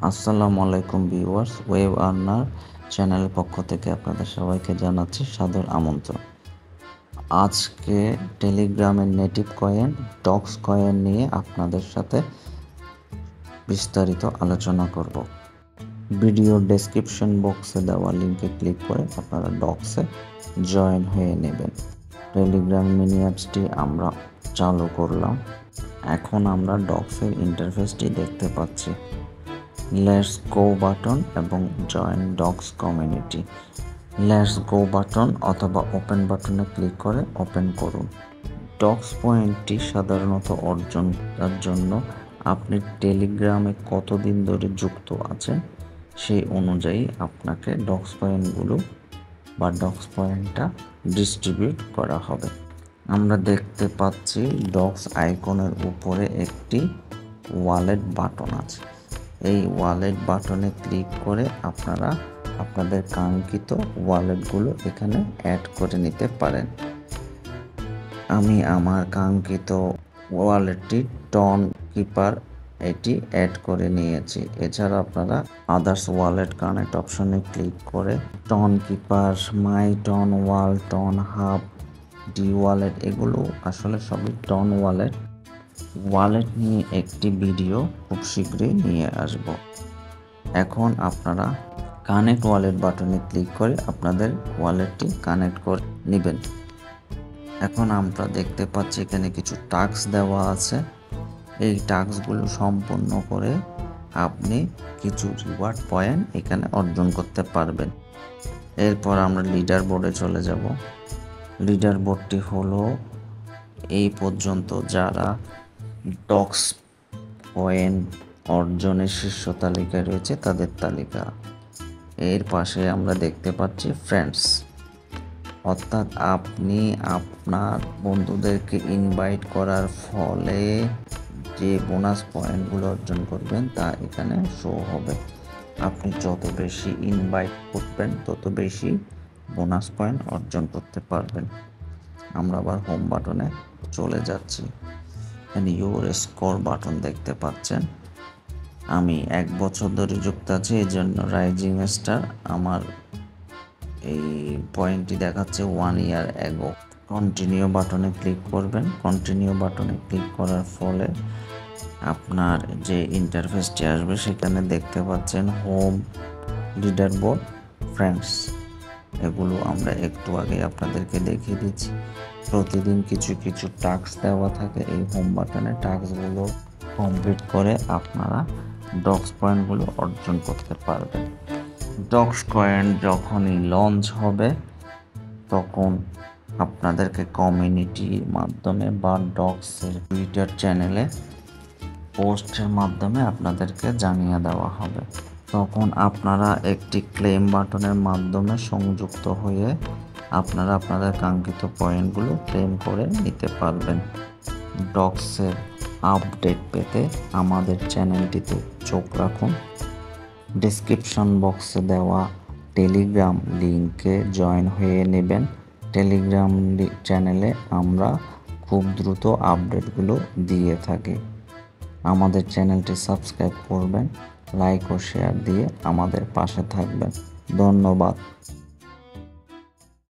আসসালামু আলাইকুম viewers, web earner চ্যানেলের পক্ষ থেকে আপনাদের সবাইকে জানাচ্ছি সাদর আমন্ত্রণ। আজকে টেলিগ্রামের নেটিভ কয়েন ডক্স কয়েন নিয়ে আপনাদের সাথে বিস্তারিত আলোচনা করব। ভিডিও ডেসক্রিপশন বক্সে দেওয়া লিঙ্কে ক্লিক করে আপনারা ডক্সে জয়েন হয়ে নেবেন। টেলিগ্রাম মিনি অ্যাপসটি আমরা চালু করলাম। এখন আমরা ডক্সের ইন্টারফেসটি দেখতে পাচ্ছি। লেটস গো বাটন এবং join Docs community. Let's go button অথবা ওপেন বাটনে ক্লিক করে ওপেন করুন। ডক্স পয়েন্টটি সাধারণত অর্জন করার জন্য আপনি টেলিগ্রামে কতদিন ধরে যুক্ত আছেন সেই অনুযায়ী আপনাকে ডক্স পয়েন্টগুলো বা ডক্স পয়েন্টটা ডিস্ট্রিবিউট করা হবে। আমরা দেখতে পাচ্ছি ডক্স আইকনের উপরে একটি ওয়ালেট বাটন আছে। এই ওয়ালেট বাটনে ক্লিক করে আপনারা আপনাদের কাঙ্ক্ষিত ওয়ালেটগুলো এখানে অ্যাড করে নিতে পারেন। আমি আমার কাঙ্ক্ষিত ওয়ালেটটি টন কিপার এটি অ্যাড করে নিয়েছি। এছাড়া আপনারা আদার্স ওয়ালেট কানেক্ট অপশনে ক্লিক করে টন কিপার, মাই টন ওয়াল, টন হাব, ডি ওয়ালেট এগুলো আসলে সবই টন ওয়ালেট নিয়ে একটি ভিডিও খুব শীঘ্রই নিয়ে আসব। এখন আপনারা কানেক্ট ওয়ালেট বাটনে ক্লিক করে আপনাদের ওয়ালেটটি কানেক্ট করে নেবেন। এখন আমরা দেখতে পাচ্ছি এখানে কিছু টাস্ক দেওয়া আছে। এই টাস্কগুলো সম্পন্ন করে আপনি কিছু রিওয়ার্ড পয়েন্ট এখানে অর্জন করতে পারবেন। এরপর আমরা লিডার বোর্ডে চলে যাব। লিডার বোর্ডটি হলো এই পর্যন্ত যারা ডক্স পয়েন্ট অর্জনের শীর্ষ তালিকায় রয়েছে তাদের তালিকা। এর পাশে আমরা দেখতে পাচ্ছি ফ্রেন্ডস, অর্থাৎ আপনি আপনার বন্ধুদেরকে ইনভাইট করার ফলে যে বোনাস পয়েন্টগুলো অর্জন করবেন তা এখানে শো হবে। আপনি যত বেশি ইনভাইট করবেন তত বেশি বোনাস পয়েন্ট অর্জন করতে পারবেন। আমরা আবার হোম বাটনে চলে যাচ্ছি। এখানে ইউর স্কোর বাটন দেখতে পাচ্ছেন। আমি 1 বছর ধরে যুক্ত আছি, এই জন্য রাইজিং স্টার আমার এই পয়েন্টটি দেখাচ্ছে 1 ইয়ার অ্যাগো। কন্টিনিউ বাটনে ক্লিক করবেন। কন্টিনিউ বাটনে ক্লিক করার ফলে আপনার যে ইন্টারফেসটি আসবে সেখানে দেখতে পাচ্ছেন হোম, লিডার বোর্ড, ফ্রেন্ডস। এগুলো আমরা একটু আগে আপনাদেরকে দেখিয়ে দিচ্ছি। প্রতিদিন কিছু কিছু টাস্ক দেওয়া থাকে এই হোম বাটনে। টাস্কগুলো কমপ্লিট করে আপনারা ডক্স পয়েন্টগুলো অর্জন করতে পারবেন। ডক্স কয়েন যখনই লঞ্চ হবে তখন আপনাদেরকে কমিউনিটির মাধ্যমে বা ডক্সের টুইটার চ্যানেলে পোস্টের মাধ্যমে আপনাদেরকে জানিয়ে দেওয়া হবে। তখন আপনারা একটি ক্লেম বাটনের মাধ্যমে সংযুক্ত হয়ে আপনারা আপনাদের কাঙ্ক্ষিত পয়েন্টগুলো ক্লেম করে নিতে পারবেন। ডক্সের আপডেট পেতে আমাদের চ্যানেলটিতে চোখ রাখুন। ডেসক্রিপশন বক্সে দেওয়া টেলিগ্রাম লিঙ্কে জয়েন হয়ে নেবেন। টেলিগ্রাম চ্যানেলে আমরা খুব দ্রুত আপডেটগুলো দিয়ে থাকি। আমাদের চ্যানেলটি সাবস্ক্রাইব করবেন, লাইক ও শেয়ার দিয়ে আমাদের পাশে থাকবেন। ধন্যবাদ।